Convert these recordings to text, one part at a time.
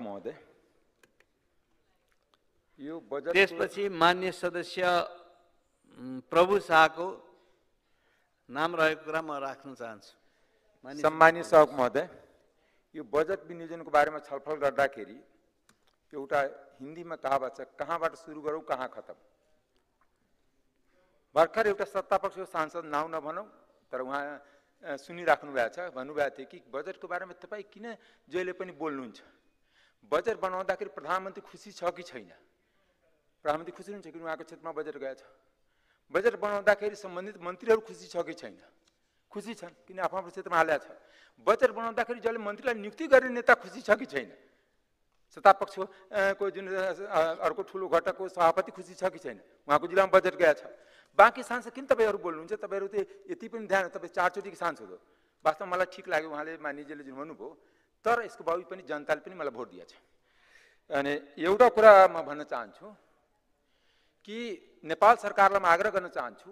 महोदय, यो बजेट त्यसपछि मान्य सदस्य प्रभु शाहको नाम रहेको कुरा म राख्न चाहन्छु। सम्मानीय सभामुख महोदय, यो बजेट विनियोजनको बारेमा छलफल गर्दाखेरि एउटा हिन्दीमा कहावत छ, कहाँबाट सुरु गरौँ कहाँ खतम। भर्खर एउटा सत्तापक्षको सांसद नाउँ नभनौँ, तर उहाँ सुनिराख्नु भएको छ, भन्नुभएको थियो कि बजेटको बारेमा तपाईँ किन जहिले पनि बोल्नुहुन्छ। बजेट बनाउँदाखेरि प्रधानमन्त्री खुसी छ कि छैन? प्रधानमन्त्री खुसी हुनुहुन्छ कि उहाँको क्षेत्रमा बजेट गएछ? बजेट बनाउँदाखेरि सम्बन्धित मन्त्रीहरू खुसी छ कि छैन? खुसी छन्, किन आफ्नो आफ्नो क्षेत्रमा हालेको छ। बजेट बनाउँदाखेरि जसले मन्त्रीलाई नियुक्ति गर्ने नेता खुसी छ कि छैन? सत्तापक्षको जुन अर्को ठुलो घटकको सभापति खुसी छ कि छैन? उहाँको जिल्लामा बजेट गएछ। बाँकी सांसद किन तपाईँहरू बोल्नुहुन्छ? तपाईँहरू त यति पनि ध्यान, तपाईँ 4 चोटिको सांसद हो। वास्तवमा मलाई ठिक लाग्यो उहाँले मानिजीले जुन भन्नुभयो, तर यसको बावजुद पनि जनताले पनि मलाई भोट दिएछ। अनि एउटा कुरा म भन्न चाहन्छु कि नेपाल सरकारलाई म आग्रह गर्न चाहन्छु,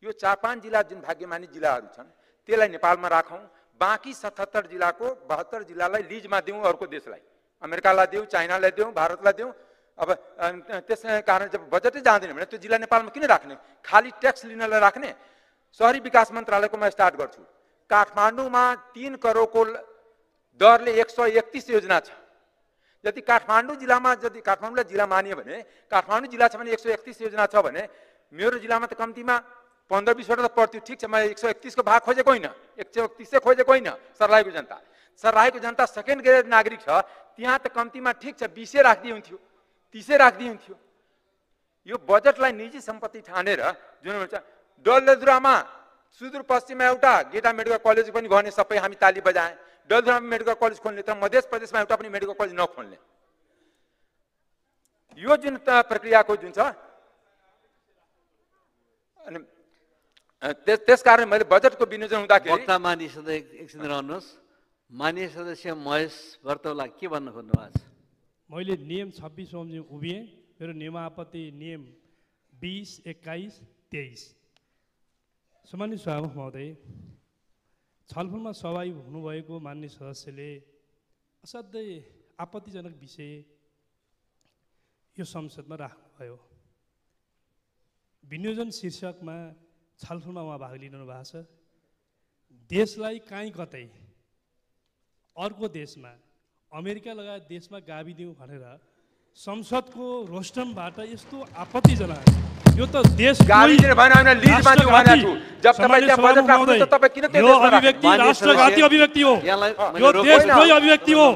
यो 4-5 जिल्ला जुन भाग्यमानी जिल्लाहरू छन् त्यसलाई नेपालमा राखौँ, बाँकी 77 जिल्लाको 72 जिल्लालाई लिजमा दिउँ, अर्को देशलाई, अमेरिकालाई दिउँ, चाइनालाई दिउँ, भारतलाई दिउँ। अब त्यस कारण जब बजेटै जाँदैन भने त्यो जिल्ला नेपालमा किन राख्ने? खाली ट्याक्स लिनलाई राख्ने? शहरी विकास मन्त्रालयको म स्टार्ट गर्छु। काठमाडौँमा 3 करोडको दरले 131 योजना छ। यदि काठमाडौँ जिल्लामा, यदि काठमाडौँलाई जिल्ला मानियो भने, काठमाडौँ जिल्ला छ भने 131 योजना छ भने मेरो जिल्लामा त कम्तीमा 15-20 वटा त पर्थ्यो। ठिक छ, म 131 को भाग खोजेको होइन, 131 खोजेको होइन। सर्लाहीको जनता सेकेन्ड ग्रेड नागरिक छ, त्यहाँ त कम्तीमा ठिक छ 20 राखिदिए हुन्थ्यो, 30 राखिदिए हुन्थ्यो। यो बजेटलाई निजी सम्पत्ति ठानेर जुन हुन्छ, डलधुरामा सुदूरपश्चिममा एउटा गेटा मेडिकल कलेज पनि भने सबै हामी ताली बजाए। डलधुरामा मेडिकल कलेज खोल्ने, तर मध्य प्रदेशमा एउटा पनि मेडिकल कलेज नखोल्ने। यो जुन प्रक्रियाको जुन छ, अनि त्यसकारण मैले बजेटको विनियोजन हुँदाखेरि वक्ता मान्य सदस्य एकछिन रहनुहोस्। मान्य सदस्य महेश भर्तौला के भन्न खोज्नु भएको छ? मैले नियम 26 बमोजिम उभिएँ। मेरो नियमापत्ति नियम 20, 21, 23। सम्मानित सभामुख महोदय, छलफलमा सहभागी हुनुभएको मान्य सदस्यले असाध्यै आपत्तिजनक विषय यो संसदमा राख्नुभयो। विनियोजन शीर्षकमा छलफलमा उहाँ भाग लिनु भएको छ। देशलाई काहीँ कतै अर्को देशमा, अमेरिका लगायत देशमा गाभिदिउँ भनेर संसदको रोस्टमबाट यस्तो आपत्तिजनक, यो त देश अभिव्यक्ति, राष्ट्रघाती अभिव्यक्ति हो। यो देशकै अभिव्यक्ति हो।